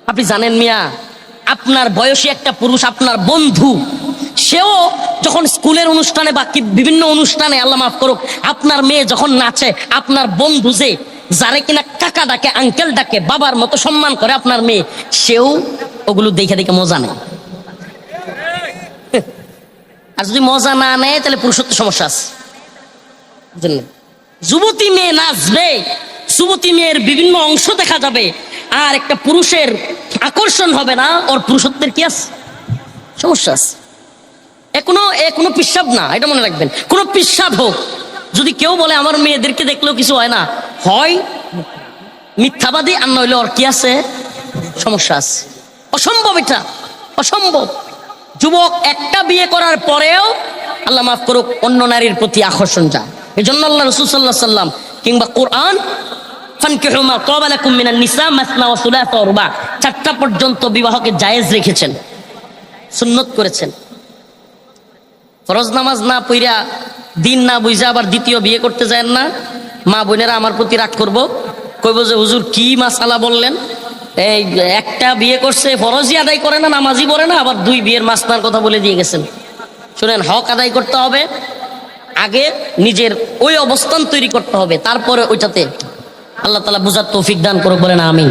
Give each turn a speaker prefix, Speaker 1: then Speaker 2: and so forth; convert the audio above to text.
Speaker 1: আপনি জানেন মিয়া, আপনার বয়সী একটা পুরুষ, আপনার বন্ধু, সেও যখন স্কুলের অনুষ্ঠানে বা বিভিন্ন অনুষ্ঠানে, আল্লাহ মাফ করুক, আপনার মেয়ে যখন নাচে, আপনার বন্ধু যে যারে কিনা কাকা ডাকে, আঙ্কেল ডাকে, বাবার মতো সম্মান করে আপনার মেয়ে, সেও ওগুলো দেখে দেখে মজা নেয়। আর যদি মজা না নেয় তাহলে পুরুষত্ব সমস্যা আছে। যুবতী মেয়ে নাচবে, যুবতী মেয়ের বিভিন্ন অংশ দেখা যাবে, আর একটা পুরুষের আকর্ষণ হবে না, ওর পুরুষত্বের কি আছে? সমস্যা আছে। কোনো পিসাব না, এটা মনে রাখবেন। কোনো পিসাব হোক, যদি কেউ বলে আমার মেয়েদেরকে দেখলেও কিছু হয় না, হয় মিথ্যাবাদী, আর নইলে ওর কি আছে? সমস্যা আছে। অসম্ভব, এটা অসম্ভব। যুবক একটা বিয়ে করার পরেও আল্লাহ মাফ করুক অন্য নারীর প্রতি আকর্ষণ যায়। এই জন্য আল্লাহ রাসূল সাল্লাল্লাহু আলাইহি ওয়াসাল্লাম কিংবা কোরআন, ফানকিহু মা তাবা লাকুম মিনান নিসা মাসনা ওয়া সুলাসা ওয়া রুবা, 4টা পর্যন্ত বিবাহকে জায়েজ রেখেছেন, সুন্নত করেছেন। ফরজ নামাজ না পইরা, দিন না বুঝা আবার দ্বিতীয় বিয়ে করতে যায় না। মা বোনেরা আমার প্রতি রাগ করবো, কইব যে হুজুর কি মাসালা বললেন, এই একটা বিয়ে করছে, ফরজই আদায় করে না, নামাজই পড়ে না, আবার 2 বিয়ের মাসনার কথা বলে দিয়ে গেছেন। শুনেন, হক আদায় করতে হবে, আগে নিজের ওই অবস্থান তৈরি করতে হবে, তারপরে ওইটাতে আল্লাহ তাআলা বুঝার তৌফিক দান করুক, বলেন আমিন।